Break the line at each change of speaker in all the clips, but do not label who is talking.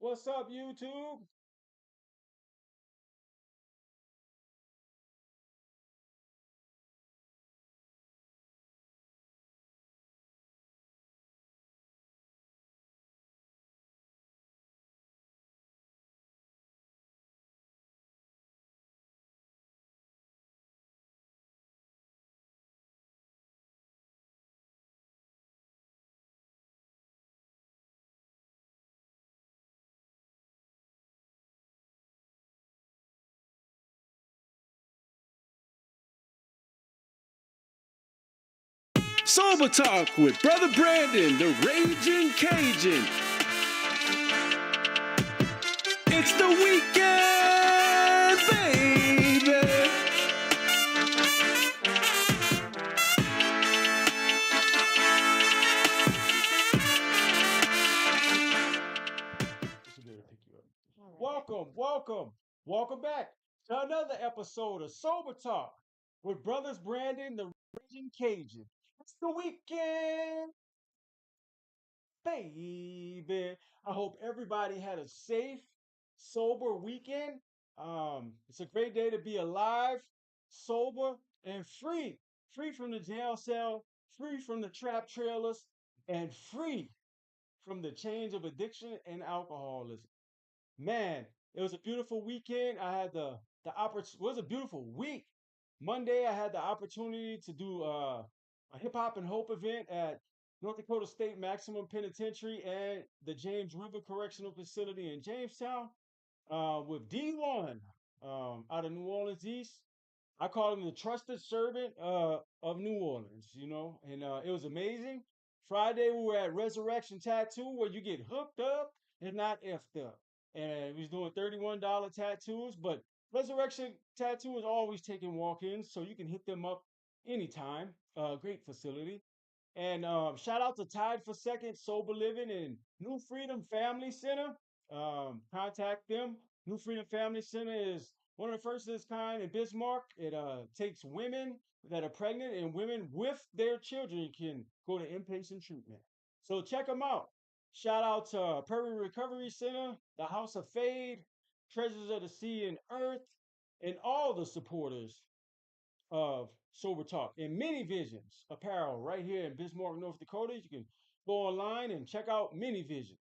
What's up, YouTube?
Sober Talk with Brother Brandon, the Raging Cajun. It's the weekend, baby.
Welcome back to another episode of Sober Talk with Brothers Brandon, the Raging Cajun. It's the weekend, baby. I hope everybody had a safe, sober weekend. It's a great day to be alive, sober, and free. Free from the jail cell, free from the trap trailers, and free from the chains of addiction and alcoholism. Man, it was a beautiful weekend. I had the opportunity. It was a beautiful week. Monday, I had the opportunity to do a hip hop and hope event at North Dakota State Maximum Penitentiary and the James River Correctional Facility in Jamestown with D1 out of New Orleans East. I call him the trusted servant of New Orleans, and it was amazing. Friday, we were at Resurrection Tattoo where you get hooked up and not effed up. And we was doing $31 tattoos, but Resurrection Tattoo is always taking walk-ins, so you can hit them up anytime. Great facility. And shout out to Tied for Second, Sober Living, and New Freedom Family Center. Contact them. New Freedom Family Center is one of the first of its kind in Bismarck. It takes women that are pregnant and women with their children can go to inpatient treatment. So check them out. Shout out to Prairie Recovery Center, the House of Fade, Treasures of the Sea and Earth, and all the supporters of Sober Talk and Many Visions apparel right here in Bismarck, North Dakota. You can go online and check out Many Visions.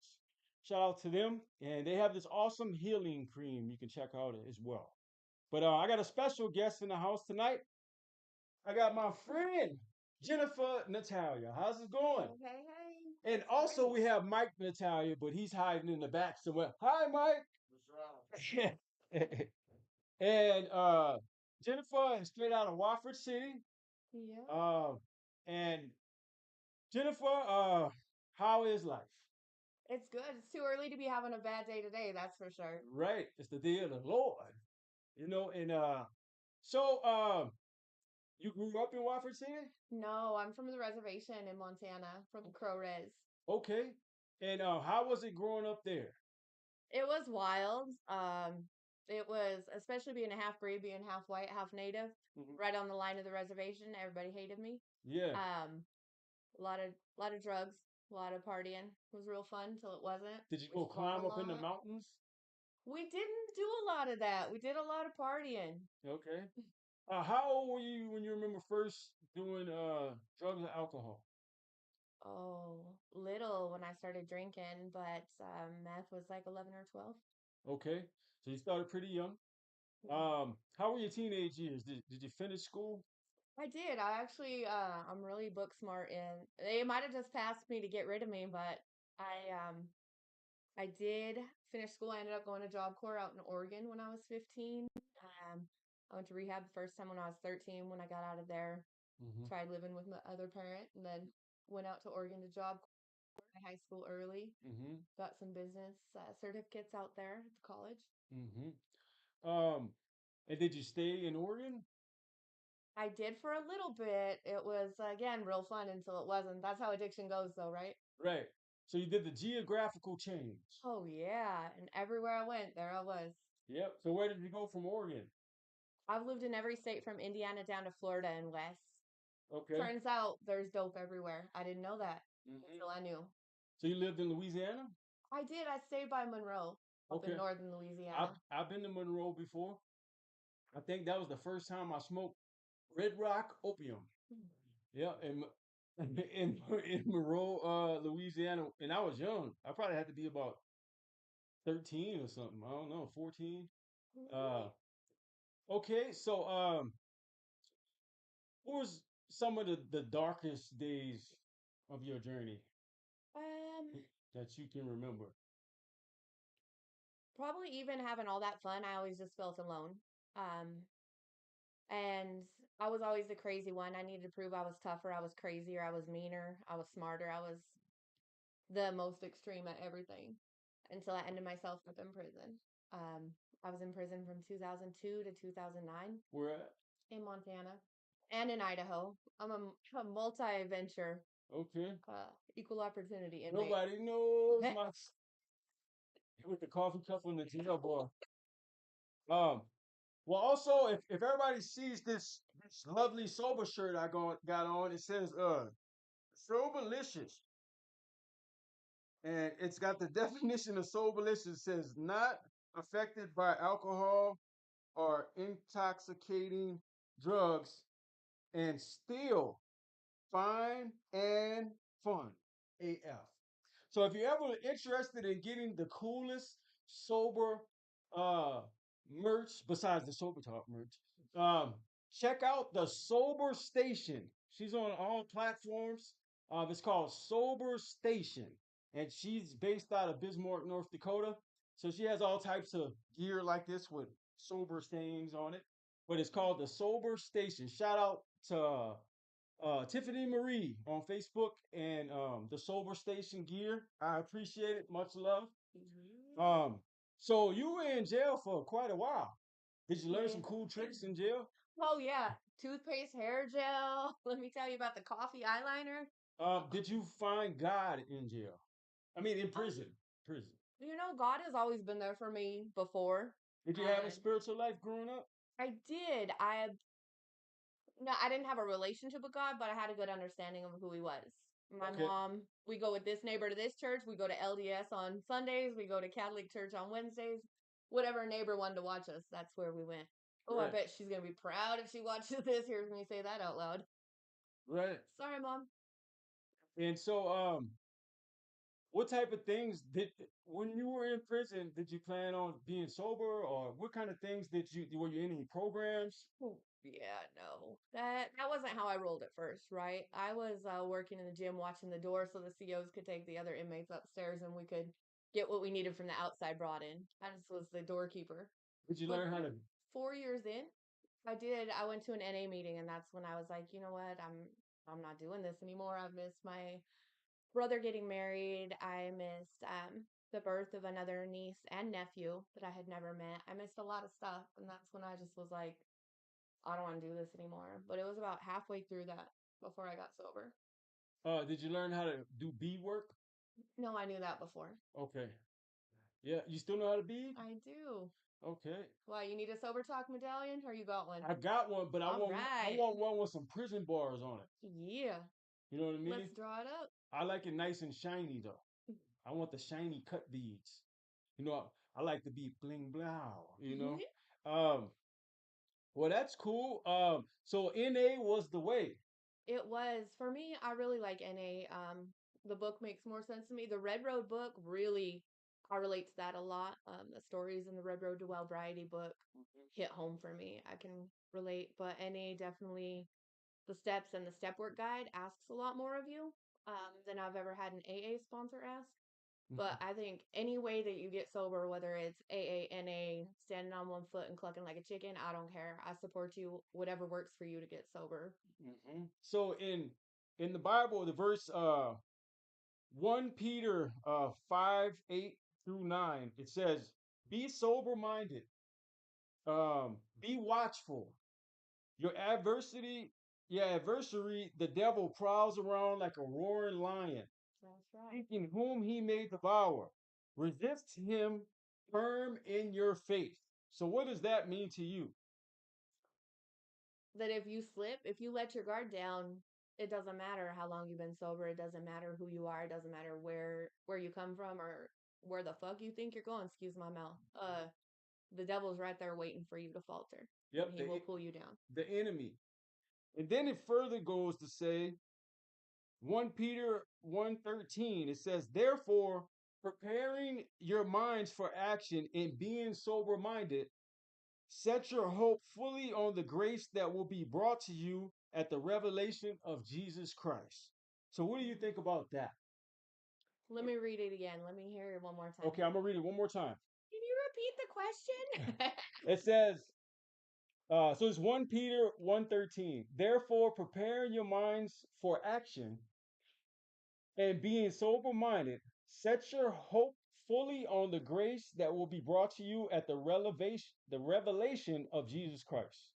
Shout out to them. And they have this awesome healing cream you can check out as well. But I got a special guest in the house tonight. I got my friend Jennifer Natalia. How's it going?
Hey, hey.
And also we have Mike Natalia, but he's hiding in the back somewhere. Hi, Mike.
What's wrong?
And Jennifer is straight out of Wofford City.
Yeah.
And Jennifer, how is life?
It's good. It's too early to be having a bad day today, that's for sure.
Right, it's the day of the Lord, and so you grew up in Wofford City?
No, I'm from the reservation in Montana, from Crow Res.
Okay. And how was it growing up there?
It was wild. It was, especially being a half breed, being half white, half native,
Mhm.
right on the line of the reservation. Everybody hated me.
Yeah.
A lot of drugs, a lot of partying. It was real fun until it wasn't.
Did you go climb up in the mountains?
We didn't do a lot of that. We did a lot of partying.
Okay. How old were you when you remember first doing drugs and alcohol?
Oh, little when I started drinking, but meth was like 11 or 12.
Okay. So you started pretty young.
Yeah.
How were your teenage years? Did you finish school?
I did. I actually, I'm really book smart, and they might have just passed me to get rid of me, but I, um, I did finish school. I ended up going to Job Corps out in Oregon when I was 15. I went to rehab the first time when I was 13. When I got out of there,
Mm-hmm.
tried living with my other parent, and then went out to Oregon to Job Corps in high school early.
Mm-hmm.
Got some business certificates out there at the college.
Mm-hmm. And did you stay in Oregon?
I did for a little bit. It was, again, real fun until it wasn't. That's how addiction goes, though, right?
Right. So you did the geographical change.
Oh, yeah. And everywhere I went, there I was.
Yep. So where did you go from Oregon?
I've lived in every state from Indiana down to Florida and west.
Okay.
Turns out there's dope everywhere. I didn't know that
Mm-hmm.
until I knew.
So you lived in Louisiana?
I did. I stayed by Monroe up in
Okay.
northern Louisiana.
I've been to Monroe before. I think that was the first time I smoked Red Rock opium.
Hmm.
Yeah, in Monroe, Louisiana, and I was young. I probably had to be about 13 or something. I don't know, 14. Uh,
Really?
okay, so what was some of the darkest days of your journey
Um,
that you can remember?
Probably even having all that fun, I always just felt alone. Um, and I was always the crazy one. I needed to prove I was tougher, I was crazier, I was meaner, I was smarter, I was the most extreme at everything until I ended myself up in prison. I was in prison from 2002 to 2009
Where at?
in Montana and in Idaho. I'm a multi-venture,
Okay.
equal opportunity inmate.
Nobody knows my with the coffee cup on the jail bar. Um, well, also, if everybody sees this lovely sober shirt got on, it says soberlicious, and it's got the definition of soberlicious. It says not affected by alcohol or intoxicating drugs, and still fine and fun. AF. So if you're ever interested in getting the coolest sober uh merch besides the sober talk merch, check out the Sober Station. She's on all platforms. It's called Sober Station, and she's based out of Bismarck, North Dakota. So she has all types of gear like this with sober sayings on it. But it's called the Sober Station. Shout out to Tiffany Marie on Facebook and the Sober Station gear. I appreciate it. Much love.
Mhm.
Um, so you were in jail for quite a while. Did you learn some
Yeah.
cool tricks in jail?
Oh yeah, toothpaste, hair gel. Let me tell you about the coffee eyeliner.
Did you find God in jail? I mean, in
Um,
prison. Prison.
God has always been there for me before.
Did you have a
And
spiritual life growing up?
I did. No, I didn't have a relationship with God, but I had a good understanding of who he was. My
Okay.
mom, we go with this neighbor to this church, we go to LDS on Sundays, we go to Catholic church on Wednesdays. Whatever neighbor wanted to watch us, that's where we went. Oh, I
Right.
bet she's gonna be proud if she watches this, hears me say that out loud.
Right.
Sorry, mom.
And so, what type of things did when you were in prison, did you plan on being sober, or what kind of things did you were you in any programs?
Oh, yeah, no. That wasn't how I rolled at first, right? I was working in the gym watching the door so the COs could take the other inmates upstairs and we could get what we needed from the outside brought in. I just was the doorkeeper.
Did you
But
learn how to
4 years in, I did. I went to an NA meeting and that's when I was like, you know what? I'm not doing this anymore. I've missed my brother getting married. I missed the birth of another niece and nephew that I had never met. I missed a lot of stuff and that's when I just was like I don't want to do this anymore. But it was about halfway through that before I got sober.
did you learn how to do bead work?
No, I knew that before.
Okay. Yeah, you still know how to bead?
I do.
Okay.
Why, you need a sober talk medallion or you got one?
I got one, but
All
I
right.
want one with some prison bars on it.
Yeah.
You know what I
Let's
mean?
draw it up.
I like it nice and shiny though. I want the shiny cut beads. You know, I like to be bling blow, you know. Um, well that's cool. So NA was the way.
It was for me, I really like NA. The book makes more sense to me. The Red Road book really I relate to that a lot. The stories in the Red Road to Wellbriety book hit home for me. I can relate, but NA definitely the steps and the step work guide asks a lot more of you than I've ever had an AA sponsor ask. But I think any way that you get sober, whether it's AA, NA, standing on one foot and clucking like a chicken, I don't care. I support you, whatever works for you to get sober.
So in the Bible, the verse 1 Peter 5:8 through 9, it says, "Be sober minded, be watchful. Your adversity, your adversary, the devil prowls around like a roaring lion,
That's right.
seeking whom he may devour. Resist him firm in your faith." So what does that mean to you?
That if you slip, if you let your guard down, it doesn't matter how long you've been sober. It doesn't matter who you are. It doesn't matter where you come from or where the fuck you think you're going? Excuse my mouth. The devil's right there waiting for you to falter, and
Yep,
he will pull you down.
the enemy. And then it further goes to say 1 Peter 1:13, it says, therefore, preparing your minds for action and being sober minded, set your hope fully on the grace that will be brought to you at the revelation of Jesus Christ. So, what do you think about that?
Let me read it again. Let me hear it one more time.
Okay, I'm gonna read it one more time.
Can you repeat the question?
It says, so it's 1 Peter 1:13. Therefore, prepare your minds for action and being sober minded, set your hope fully on the grace that will be brought to you at the revelation of Jesus Christ.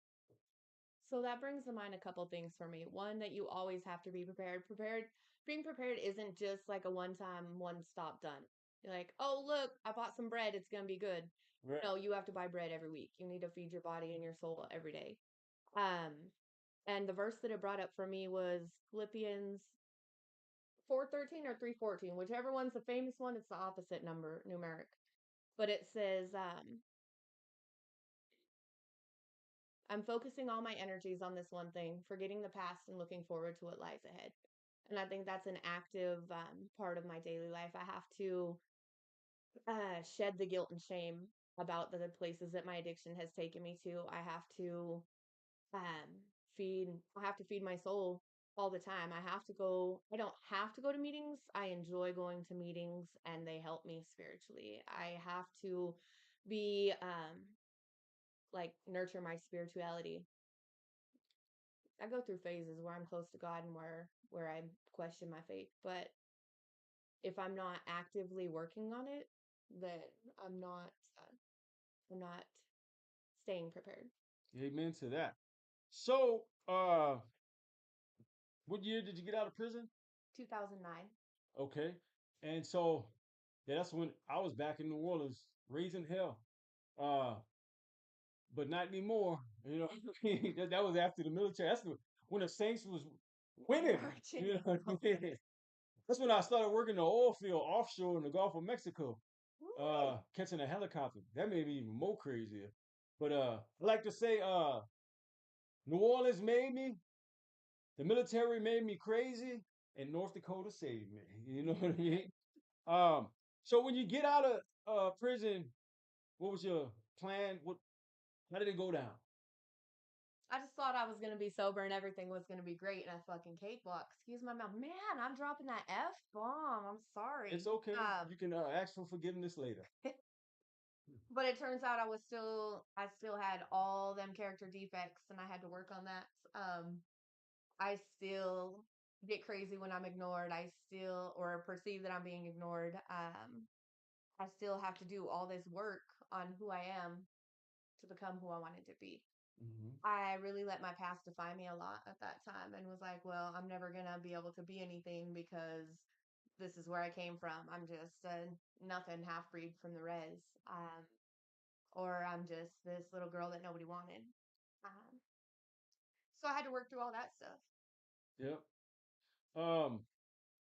So that brings to mind a couple things for me. One, that you always have to be prepared. Being prepared isn't just like a one time, one stop done. You're like, oh, look, I bought some bread. It's going to be good.
Right.
No, you have to buy bread every week. You need to feed your body and your soul every day. Um, and the verse that it brought up for me was Philippians 4:13 or 3:14, whichever one's the famous one. It's the opposite number numeric, but it says, I'm focusing all my energies on this one thing, forgetting the past and looking forward to what lies ahead. And I think that's an active part of my daily life. I have to shed the guilt and shame about the places that my addiction has taken me to. I have to um, I have to feed my soul all the time. I don't have to go to meetings. I enjoy going to meetings and they help me spiritually. I have to be like nurture my spirituality. I go through phases where I'm close to God and where I question my faith, but if I'm not actively working on it, then I'm not uh, I'm not staying prepared.
Amen to that. So, what year did you get out of prison?
2009.
Okay. And so, yeah, that's when I was back in New Orleans, raising hell. Uh, but not anymore. You know, that was after the military. When the Saints was winning.
Marching.
You know what I mean? That's when I started working the oil field offshore in the Gulf of Mexico,
Woo!
catching a helicopter. That made me even more crazier. But I like to say, New Orleans made me, the military made me crazy, and North Dakota saved me. You know what I mean? Um, so when you get out of prison, what was your plan? How did it go down?
I just thought I was gonna be sober and everything was gonna be great in a fucking cakewalk. Excuse my mouth. Man, I'm dropping that F bomb. I'm
It's
sorry.
okay. You can ask for forgiveness later.
But it turns out I still had all them character defects and I had to work on that. I still get crazy when I'm ignored. I still or perceive that I'm being ignored. I still have to do all this work on who I am to become who I wanted to be.
Hmm.
I really let my past define me a lot at that time and was like, well, I'm never going to be able to be anything because this is where I came from. I'm just nothing half breed from the res. Or I'm just this little girl that nobody wanted. Um, so I had to work through all that stuff.
Yep. Um,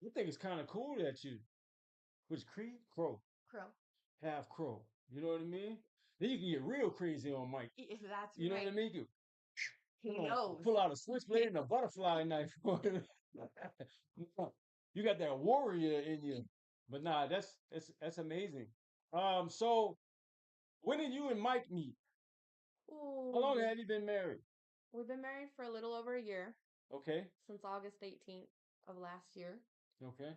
I think it's kind of cool that you was Cree Crow,
Crow.
half Crow. You know what I mean? Then you can get real crazy on Mike.
That's
You know what I
right.
mean? You
He
can
knows.
pull out a switchblade and a butterfly knife. You got that warrior in you. But nah, that's amazing. So when did you and Mike meet? How long
Ooh.
have you been married?
We've been married for a little over a year,
Okay.
since August 18th of last year.
Okay.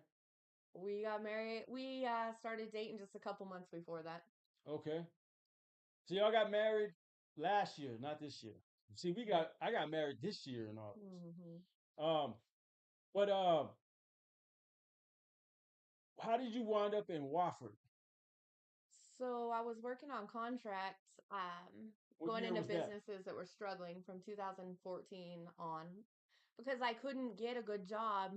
We got married. We started dating just a couple months before that.
Okay. So y'all got married last year, not this year. See, I got married this year in August.
Hmm.
Um, but how did you wind up in Wofford?
So I was working on contracts,
What
going
year
into
was that?
businesses that were struggling from 2014 on because I couldn't get a good job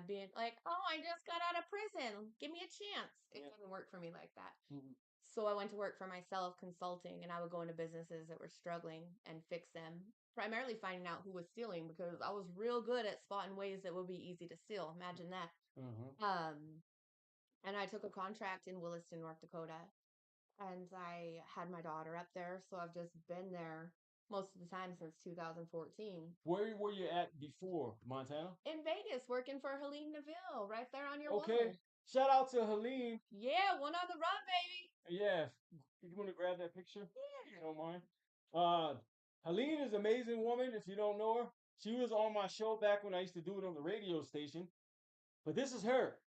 being like, oh, I just got out of prison. Give me a chance. It
Yeah.
didn't work for me like that.
Mhm.
So I went to work for myself consulting and I would go into businesses that were struggling and fix them, primarily finding out who was stealing because I was real good at spotting ways that would be easy to steal. Imagine that.
Uh-huh.
Um, and I took a contract in Williston, North Dakota, and I had my daughter up there, so I've just been there most of the time since 2014.
Where were you at before Montana?
In Vegas, working for Helene Neville, right there on your
Okay.
wall.
Shout out to Helene.
Yeah, one on the run, baby.
Yeah. You want to grab that picture? If you
Yeah.
don't mind. Uh, Helene is an amazing woman. If you don't know her, she was on my show back when I used to do it on the radio station. But this is her.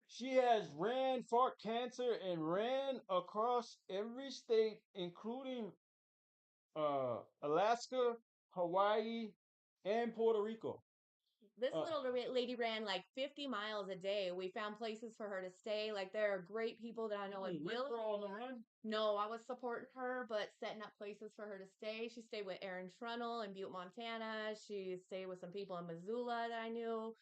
She has ran, fought cancer, and ran across every state, including Alaska, Hawaii, and Puerto Rico.
This
Uh,
little lady ran like 50 miles a day. We found places for her to stay. Like there are great people that I know in
with
Bill.
her on the run.
No, I was supporting her, but setting up places for her to stay. She stayed with Aaron Trunnell in Butte, Montana. She stayed with some people in Missoula that I knew.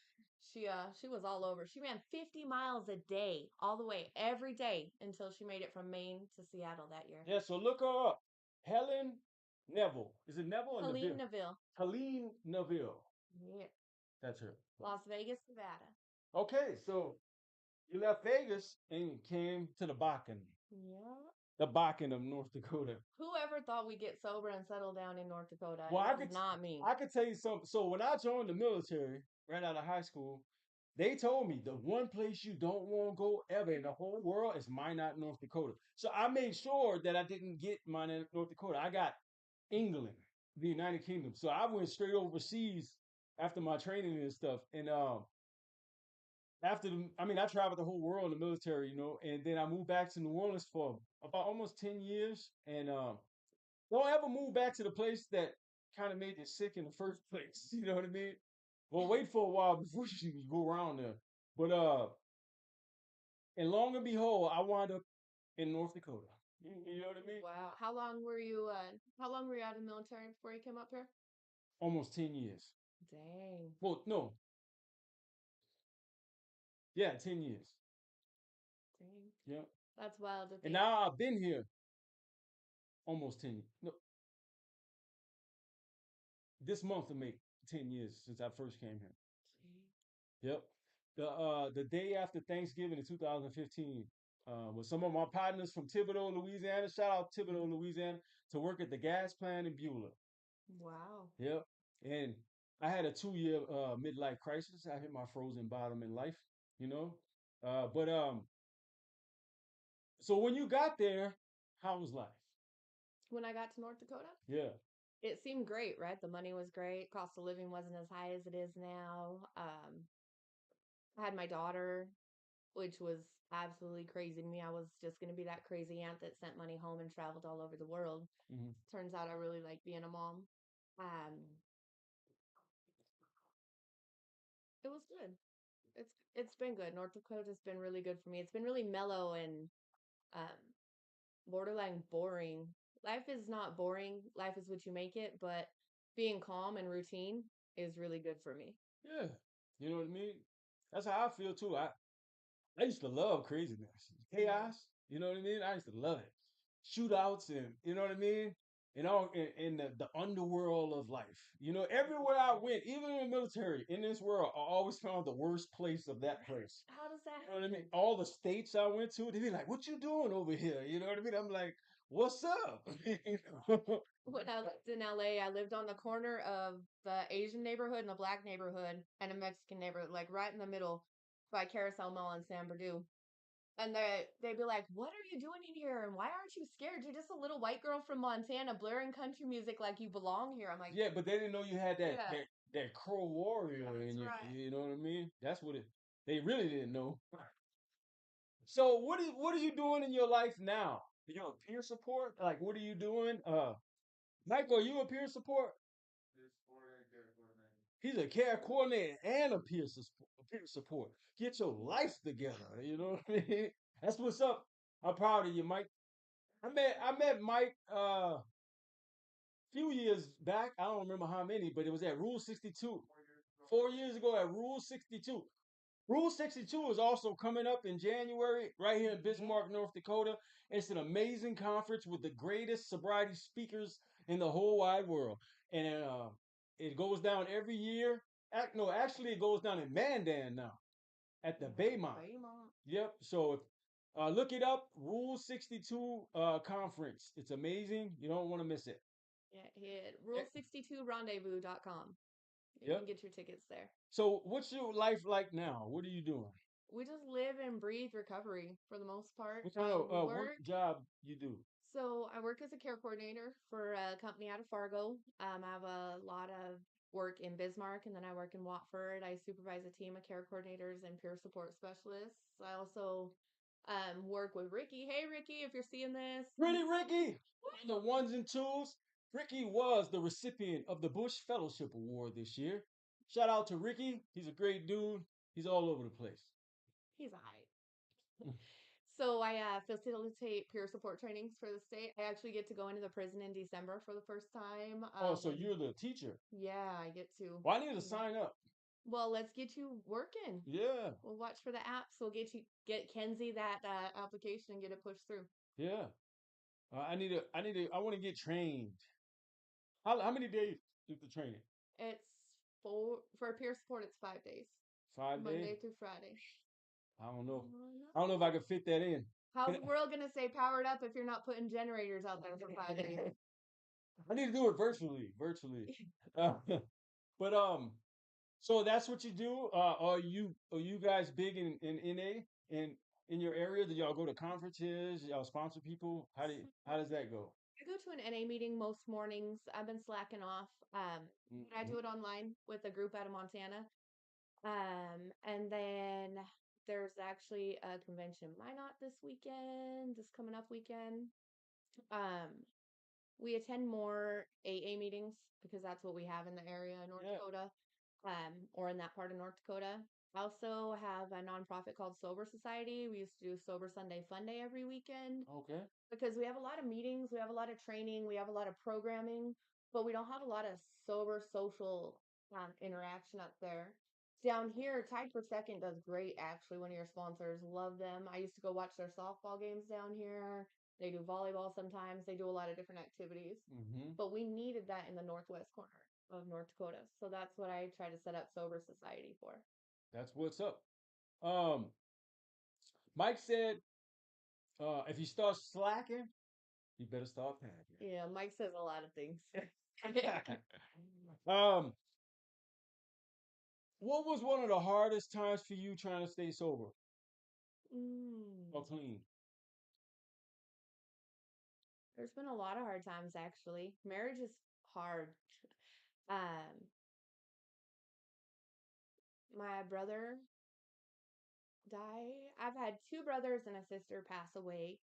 She was all over. She ran 50 miles a day, all the way, every day until she made it from Maine to Seattle that year.
Yeah, so look her up. Helen Neville. Is it Neville or
Helene
Neville?
Neville.
Helene Neville.
Yeah.
That's her.
Las Vegas, Nevada.
Okay, so you left Vegas and came to
Yeah.
the Bakken of North Dakota.
Whoever thought we'd get sober and settle down in North Dakota?
Well,
It was not me.
I could tell you something. So when I joined the military right out of high school, they told me the one place you don't want to go ever in the whole world is Minot, North Dakota. So I made sure that I didn't get Minot, North Dakota. I got England, the United Kingdom. So I went straight overseas after my training and stuff. And I traveled the whole world in the military, and then I moved back to New Orleans for about almost 10 years. And don't ever move back to the place that kind of made you sick in the first place. You know what I mean? Well, wait for a while before you go around there. But and long and behold, I wound up in North Dakota. You know what I mean?
Wow. How long were you out of the military before you came up here?
Almost 10 years.
Dang.
Well, no, yeah, 10 years.
Dang.
Yeah.
That's wild to
And
think.
now I've been here almost 10. No, this month will make 10 years since I first came here. Yep. The day after Thanksgiving in 2015, with some of my partners from Thibodaux, Louisiana. Shout out Thibodaux, Louisiana, to work at the gas plant in Beulah.
Wow.
Yep. And I had a 2 year midlife crisis. I hit my frozen bottom in life, you know. But so when you got there, how was life?
When I got to North Dakota,
Yeah.
it seemed great, right? The money was great. Cost of living wasn't as high as it is now. I had my daughter, which was absolutely crazy to me. I was just going to be that crazy aunt that sent money home and traveled all over the world.
Hmm.
Turns out I really like being a mom. Um, it was good. It's been good. North Dakota's been really good for me. It's been really mellow and um, borderline boring. Life is not boring. Life is what you make it, but being calm and routine is really good for me.
Yeah. You know what I mean? That's how I feel too. I used to love craziness, chaos. You know what I mean? I used to love it. Shootouts and you know what I mean? And all in the underworld of life. Everywhere I went, even in the military, in this world, I always found the worst place of that place.
How does that
You know what I mean?
happen?
All the states I went to, they'd be like, "What you doing over here?" You know what I mean? I'm like, "What's up?" You know?
When I lived in LA, I lived on the corner of the Asian neighborhood and the black neighborhood and a Mexican neighborhood, like right in the middle by Carousel Mall in San Bernardino. And they'd be like, "What are you doing in here? And why aren't you scared? You're just a little white girl from Montana blaring country music like you belong here." I'm like,
Yeah, but they didn't know you had that
"Yeah,
that that crow warrior
that's
in you.
right."
You know what I mean? That's what it. They really didn't know. So what are you doing in your life now? You know, peer support? Like what are you doing? Michael, are you a peer support? He's a care coordinator and a peer support. Get your life together. You know what I mean? That's what's up. I'm proud of you, Mike. I met Mike a few years back. I don't remember how many, but it was at Rule 62. 4 years ago at Rule 62. Rule 62 is also coming up in January right here in Bismarck, North Dakota. It's an amazing conference with the greatest sobriety speakers in the whole wide world. And it goes down every year. No, actually, it goes down in Mandan now at the Baymont.
Baymont.
Yep. So if look it up, Rule 62 conference. It's amazing. You don't want to miss it.
Yeah, hit
Eh,
rule62rendezvous.com. You can
Yep.
get your tickets there.
So what's your life like now? What are you doing?
We just live and breathe recovery for the most part.
What kind
I
of work
work
job you do?
So I work as a care coordinator for a company out of Fargo. I have a lot of work in Bismarck, and then I work in Watford. I supervise a team of care coordinators and peer support specialists. I also work with Ricky. Hey, Ricky, if you're seeing this.
Pretty Ricky on the ones and twos. Ricky was the recipient of the Bush Fellowship Award this year. Shout out to Ricky. He's a great dude. He's all over the place.
He's all right. So I facilitate peer support trainings for the state. I actually get to go into the prison in December for the first time.
Oh, so you're the teacher.
Yeah, I get to.
Well, I need to sign up.
Well, let's get you working.
Yeah,
We'll watch for the apps. We'll get Kenzie that application and get it pushed through.
yeah. I want to get trained. How many days is the training?
It's for peer support. It's 5 days,
5 days?
Monday through Friday.
I don't know.
Oh,
I don't know if I can fit that in.
how's the world gonna stay powered up if you're not putting generators out there for 5 days?
I need to do it virtually, virtually. Uh, but so that's what you do. Are you guys big in NA in your area? Do y'all go to conferences? Y'all sponsor people? How does that go?
I go to an NA meeting most mornings. I've been slacking off. I
Mhm.
do it online with a group out of Montana. And then there's actually a convention, Minot this weekend, this coming up weekend. Um, we attend more AA meetings because that's what we have in the area in North
Yeah.
Dakota, or in that part of North Dakota. I also have a nonprofit called Sober Society. We used to do Sober Sunday Fun Day every weekend
Okay.
because we have a lot of meetings, we have a lot of training, we have a lot of programming, but we don't have a lot of sober social interaction up there. Down here, Tied for Second does great, actually. One of your sponsors, love them. I used to go watch their softball games down here. They do volleyball sometimes. They do a lot of different activities.
Hmm.
But we needed that in the northwest corner of North Dakota. So that's what I try to set up Sober Society for.
That's what's up. Um, Mike said, if you start slacking, you better start packing.
Yeah, Mike says a lot of things.
um, what was one of the hardest times for you trying to stay sober or
Mm.
clean?
There's been a lot of hard times actually. Marriage is hard. Um, my brother died. I've had two brothers and a sister pass away.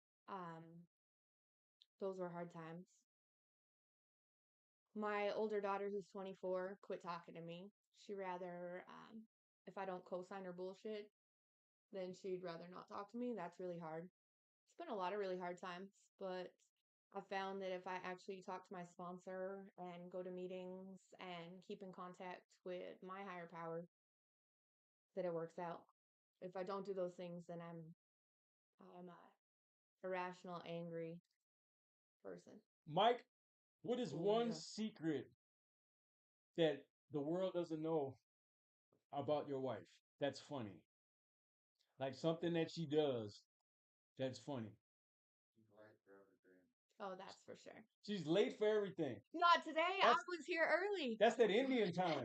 Those were hard times. My older daughter, who's 24, quit talking to me. She rather, if I don't co-sign her bullshit, then she'd rather not talk to me. That's really hard. It's been a lot of really hard times, but I found that if I actually talk to my sponsor and go to meetings and keep in contact with my higher power, that it works out. If I don't do those things, then I'm a irrational, angry person.
Mike, what is
Oh
one
yeah.
secret that the world doesn't know about your wife that's funny? Like something that she does that's funny.
Oh, that's for sure.
She's late for everything.
Not today. I
That's
was here early.
that's that Indian time.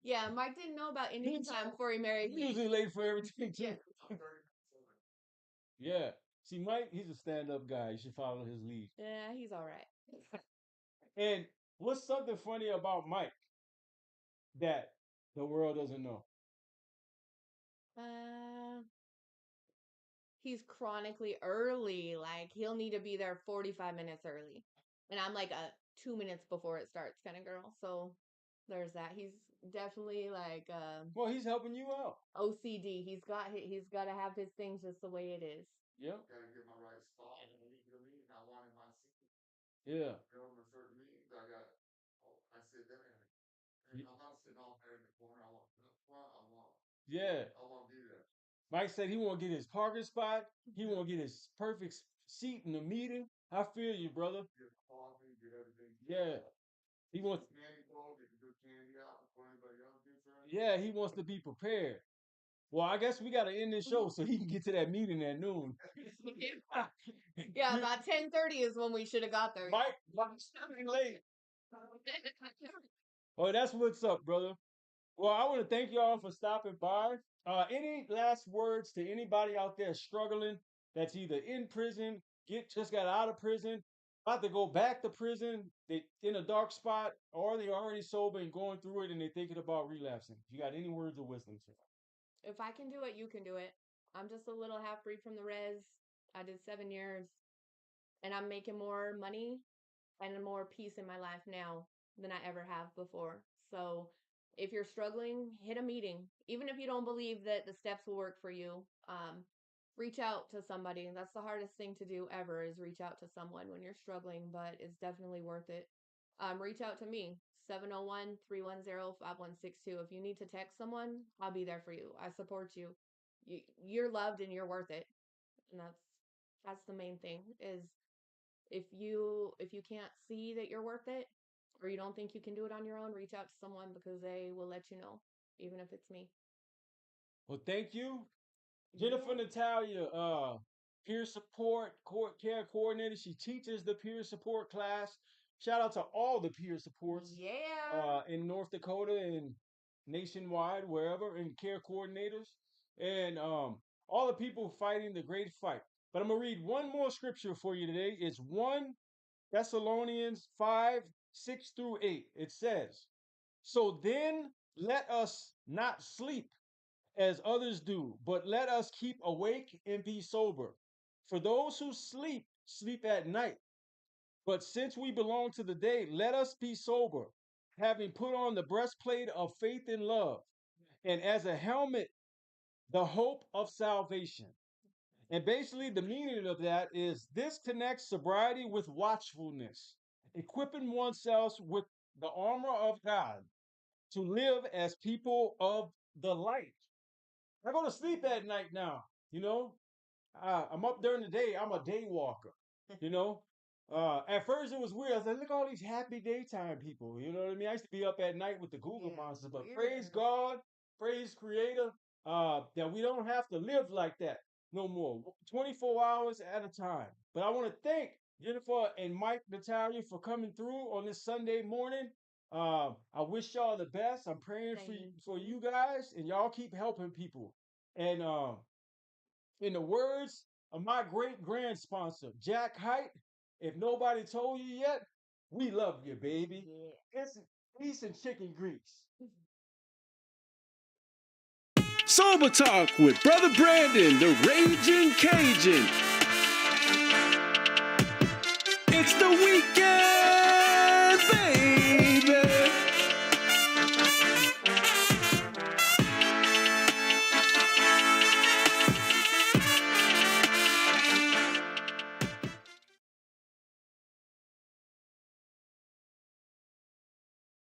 Yeah, Mike didn't know about Indian time before he married
He's
me.
usually late for everything
Yeah.
too. Yeah. See, Mike, he's a stand-up guy. You should follow his lead.
Yeah, he's all right.
And what's something funny about Mike that the world doesn't know?
Uh, he's chronically early. Like he'll need to be there 45 minutes early. And I'm like a 2 minutes before it starts kind of girl. So there's that. He's definitely like
Well, he's helping you out.
OCD. He's got to have his things just the way it is.
Yep. Yeah. Yeah. Mike said he want to get his parking spot. He want to get his perfect seat in the meeting. I feel you, brother. Yeah. He wants. Yeah, he wants to be prepared. Well, I guess we got to end this show so he can get to that meeting at noon.
Yeah, about 10:30 is when we should have got there.
Mike's coming late. Oh, that's what's up, brother. Well, I want to thank y'all for stopping by. Any last words to anybody out there struggling that's either in prison, just got out of prison, about to go back to prison, they in a dark spot, or they already sober and going through it and they're thinking about relapsing. If you got any words of wisdom, sir?
If I can do it, you can do it. I'm just a little half breed from the res. I did 7 years, and I'm making more money and more peace in my life now than I ever have before. So if you're struggling, hit a meeting. Even if you don't believe that the steps will work for you, reach out to somebody. That's the hardest thing to do ever is reach out to someone when you're struggling, but it's definitely worth it. Reach out to me, 701-310-5162. If you need to text someone, I'll be there for you. I support you. You're loved and you're worth it. And that's the main thing is if you can't see that you're worth it or you don't think you can do it on your own, reach out to someone because they will let you know, even if it's me.
Well, thank you.
Yeah.
Jennifer Natalia, peer support care coordinator. She teaches the peer support class. Shout out to all the peer supports
Yeah.
in North Dakota and nationwide, wherever, and care coordinators, and all the people fighting the great fight. But I'm gonna read one more scripture for you today. It's 1 Thessalonians 5:6-8. It says, "So then let us not sleep as others do, but let us keep awake and be sober. For those who sleep, sleep at night. But since we belong to the day, let us be sober, having put on the breastplate of faith and love, and as a helmet, the hope of salvation." And basically, the meaning of that is this connects sobriety with watchfulness, equipping oneself with the armor of God to live as people of the light. I go to sleep at night now. You know, I'm up during the day. I'm a day walker. You know, at first it was weird. I was like, look at all these happy daytime people. You know what I mean? I used to be up at night with the Google
Yeah,
monsters, but praise
weird.
God, praise Creator, that we don't have to live like that no more. 24 hours at a time. But I want to thank Jennifer and Mike Natalia for coming through on this Sunday morning. I wish y'all the best. I'm praying
Thank
for
you.
you guys, and y'all keep helping people. And in the words of my great grand sponsor, Jack Height, if nobody told you yet, we love you, baby.
Yeah.
It's peace and chicken grease.
Sober Talk with Brother Brandon, the Raging Cajun. It's the weekend.